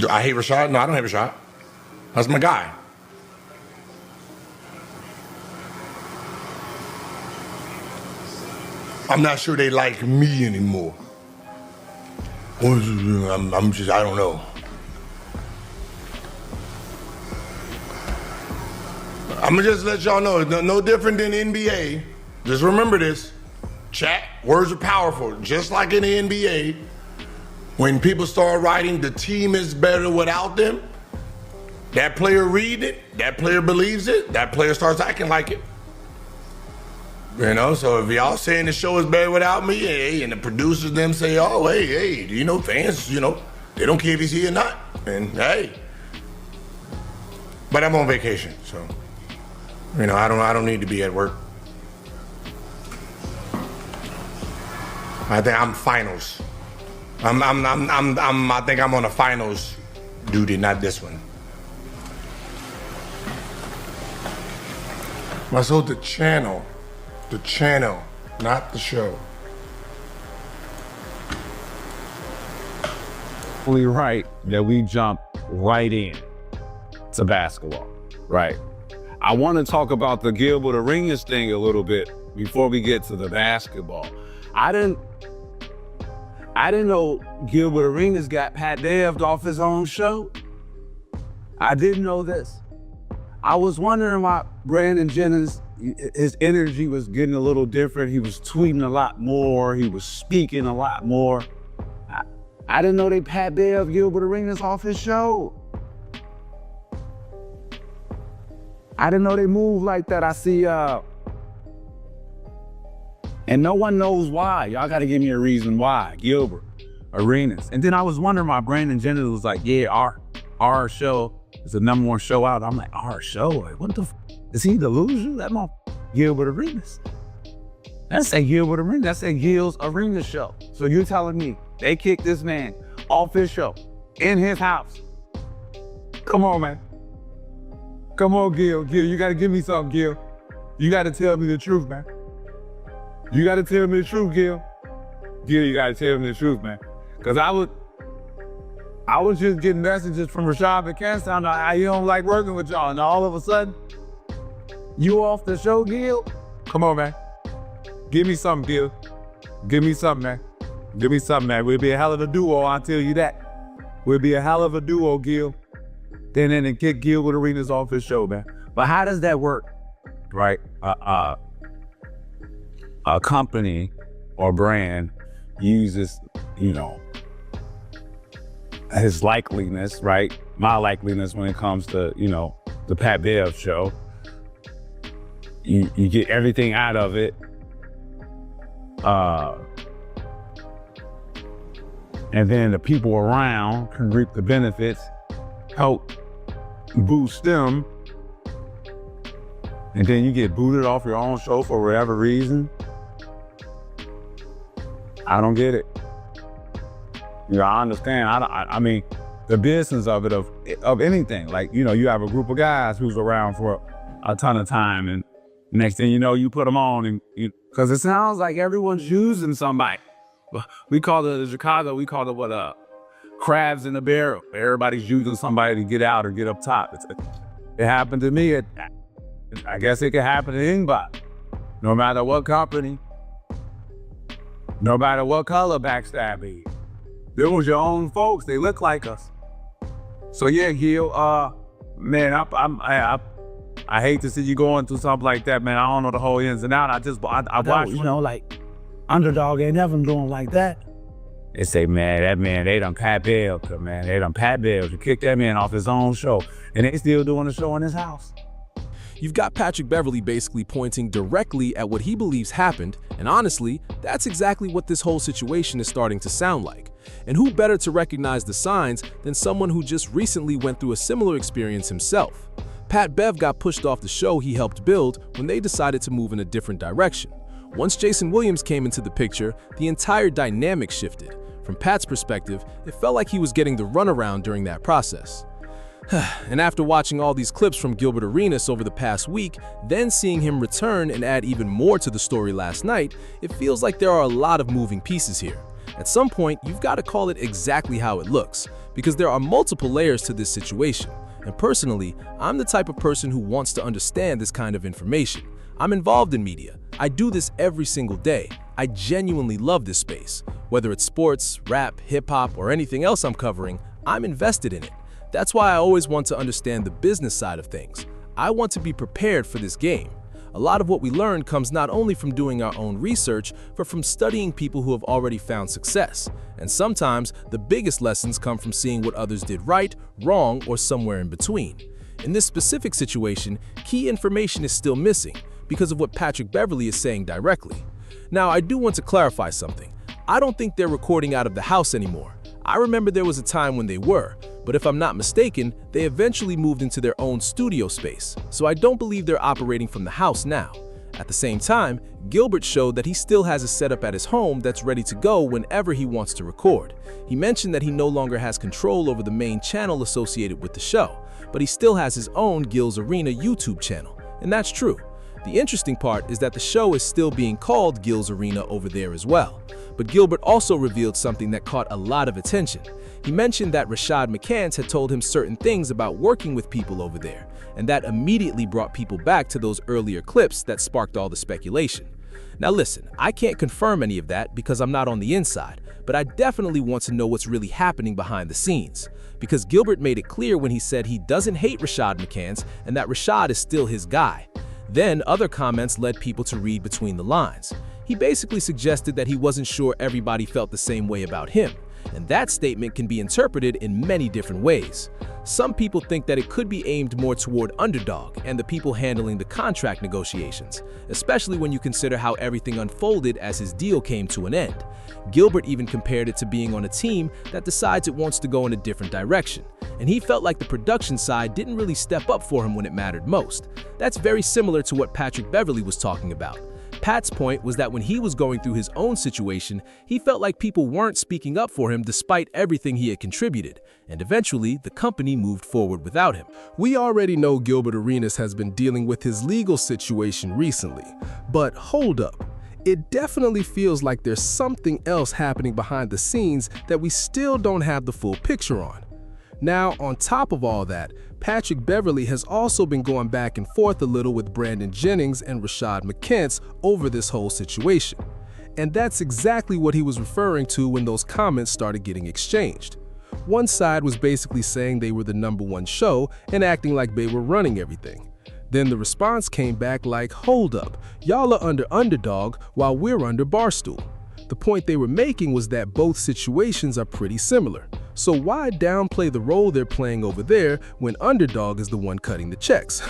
I hate Rashad? No, I don't hate Rashad. That's my guy. I'm not sure they like me anymore. I'm just, I don't know. I'm gonna just let y'all know, no different than NBA. Just remember this. Chat, words are powerful. Just like in the NBA, when people start writing, the team is better without them, that player reads it, that player believes it, that player starts acting like it. You know, so if y'all saying the show is better without me, hey, and the producers them say, oh, hey, you know, fans, you know, they don't care if he's here or not. And hey. But I'm on vacation, so, you know, I don't need to be at work. I think I'm finals. I think I'm on a finals duty, not this one. So the channel, not the show. Right that we jump right in to basketball, right? I want to talk about the Gilbert Arenas thing a little bit before we get to the basketball. I didn't know Gilbert Arenas got Pat Bev off his own show. I didn't know this. I was wondering why Brandon Jennings, his energy was getting a little different. He was tweeting a lot more. He was speaking a lot more. I didn't know they Pat Bev Gilbert Arenas off his show. I didn't know they move like that. I see, and no one knows why. Y'all gotta give me a reason why, Gilbert Arenas. And then I was wondering why Brandon Jennings was like, yeah, our show is the #1 show out. I'm like, our show? Like, what the is he delusional? That Gilbert Arenas. That's a Gilbert Arenas. That's a Gil's Arenas show. So you're telling me they kicked this man off his show in his house? Come on, man. Come on, Gil. Gil, you gotta give me something, Gil. You gotta tell me the truth, man. You gotta tell me the truth, Gil. Gil, you gotta tell me the truth, man. Cause I was just getting messages from Rashad McCann on how you don't like working with y'all, and all of a sudden, you off the show, Gil? Come on, man. Give me something, Gil. Give me something, man. Give me something, man. We'll be a hell of a duo, I'll tell you that. We'll be a hell of a duo, Gil. Then kick Gilbert Arenas off his show, man. But how does that work, right? A company or brand uses, you know, his likeliness, right? My likeliness when it comes to, you know, the Pat Bev show. You get everything out of it. And then the people around can reap the benefits, help boost them. And then you get booted off your own show for whatever reason. I don't get it. You know, I understand. I mean, the business of it, of anything. Like, you know, you have a group of guys who's around for a ton of time, and next thing you know, you put them on, and because it sounds like everyone's using somebody. We call it in Chicago, we call it crabs in a barrel. Everybody's using somebody to get out or get up top. It happened to me. I guess it could happen to anybody. No matter what company, no matter what color backstabbing. They was your own folks. They look like us. So yeah, Gil, man, I hate to see you going through something like that, man. I don't know the whole ins and outs. I watch, you know, like underdog ain't never doing like that. They say, man, that man, they done Pat Bev, man. They done Pat Bev to kick that man off his own show, and they still doing the show in his house. You've got Patrick Beverley basically pointing directly at what he believes happened, and honestly, that's exactly what this whole situation is starting to sound like. And who better to recognize the signs than someone who just recently went through a similar experience himself? Pat Bev got pushed off the show he helped build when they decided to move in a different direction. Once Jason Williams came into the picture, the entire dynamic shifted. From Pat's perspective, it felt like he was getting the runaround during that process. And after watching all these clips from Gilbert Arenas over the past week, then seeing him return and add even more to the story last night, it feels like there are a lot of moving pieces here. At some point, you've got to call it exactly how it looks, because there are multiple layers to this situation. And personally, I'm the type of person who wants to understand this kind of information. I'm involved in media. I do this every single day. I genuinely love this space. Whether it's sports, rap, hip-hop, or anything else I'm covering, I'm invested in it. That's why I always want to understand the business side of things. I want to be prepared for this game. A lot of what we learn comes not only from doing our own research, but from studying people who have already found success. And sometimes, the biggest lessons come from seeing what others did right, wrong, or somewhere in between. In this specific situation, key information is still missing because of what Patrick Beverley is saying directly. Now, I do want to clarify something. I don't think they're recording out of the house anymore. I remember there was a time when they were, but if I'm not mistaken, they eventually moved into their own studio space, so I don't believe they're operating from the house now. At the same time, Gilbert showed that he still has a setup at his home that's ready to go whenever he wants to record. He mentioned that he no longer has control over the main channel associated with the show, but he still has his own Gil's Arena YouTube channel, and that's true. The interesting part is that the show is still being called Gil's Arena over there as well. But Gilbert also revealed something that caught a lot of attention. He mentioned that Rashad McCants had told him certain things about working with people over there, and that immediately brought people back to those earlier clips that sparked all the speculation. Now listen, I can't confirm any of that because I'm not on the inside, but I definitely want to know what's really happening behind the scenes. Because Gilbert made it clear when he said he doesn't hate Rashad McCants and that Rashad is still his guy. Then other comments led people to read between the lines. He basically suggested that he wasn't sure everybody felt the same way about him, and that statement can be interpreted in many different ways. Some people think that it could be aimed more toward Underdog and the people handling the contract negotiations, especially when you consider how everything unfolded as his deal came to an end. Gilbert even compared it to being on a team that decides it wants to go in a different direction, and he felt like the production side didn't really step up for him when it mattered most. That's very similar to what Patrick Beverley was talking about. Pat's point was that when he was going through his own situation, he felt like people weren't speaking up for him despite everything he had contributed, and eventually the company moved forward without him. We already know Gilbert Arenas has been dealing with his legal situation recently, but hold up. It definitely feels like there's something else happening behind the scenes that we still don't have the full picture on. Now, on top of all that, Patrick Beverley has also been going back and forth a little with Brandon Jennings and Rashad McCants over this whole situation. And that's exactly what he was referring to when those comments started getting exchanged. One side was basically saying they were the #1 show and acting like they were running everything. Then the response came back like, hold up, y'all are under Underdog while we're under Barstool. The point they were making was that both situations are pretty similar. So why downplay the role they're playing over there when Underdog is the one cutting the checks?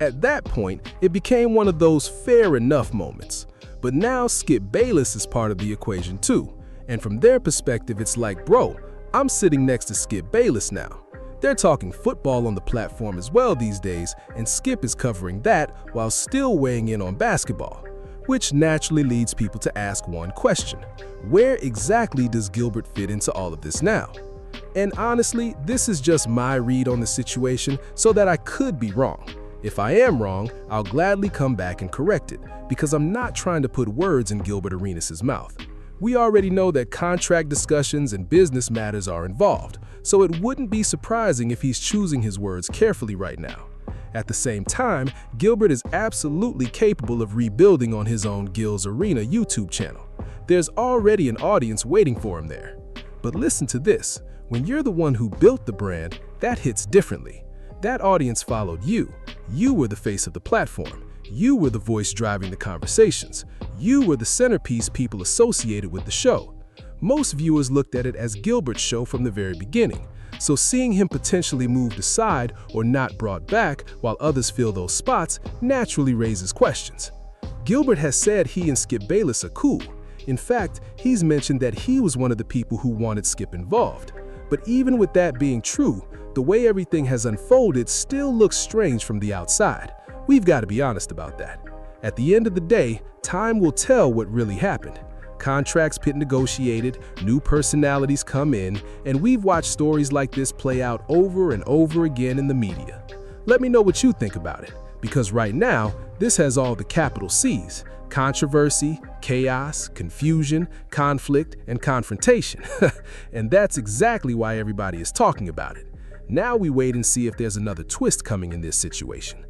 At that point, it became one of those fair enough moments. But now Skip Bayless is part of the equation too. And from their perspective, it's like, bro, I'm sitting next to Skip Bayless now. They're talking football on the platform as well these days, and Skip is covering that while still weighing in on basketball. Which naturally leads people to ask one question. Where exactly does Gilbert fit into all of this now? And honestly, this is just my read on the situation, so that I could be wrong. If I am wrong, I'll gladly come back and correct it, because I'm not trying to put words in Gilbert Arenas' mouth. We already know that contract discussions and business matters are involved, so it wouldn't be surprising if he's choosing his words carefully right now. At the same time, Gilbert is absolutely capable of rebuilding on his own Gil's Arena YouTube channel. There's already an audience waiting for him there. But listen to this, when you're the one who built the brand, that hits differently. That audience followed you. You were the face of the platform. You were the voice driving the conversations. You were the centerpiece people associated with the show. Most viewers looked at it as Gilbert's show from the very beginning. So seeing him potentially moved aside or not brought back while others fill those spots naturally raises questions. Gilbert has said he and Skip Bayless are cool. In fact, he's mentioned that he was one of the people who wanted Skip involved. But even with that being true, the way everything has unfolded still looks strange from the outside. We've got to be honest about that. At the end of the day, time will tell what really happened. Contracts get negotiated, new personalities come in, and we've watched stories like this play out over and over again in the media. Let me know what you think about it, because right now, this has all the capital C's. Controversy, chaos, confusion, conflict, and confrontation. And that's exactly why everybody is talking about it. Now we wait and see if there's another twist coming in this situation.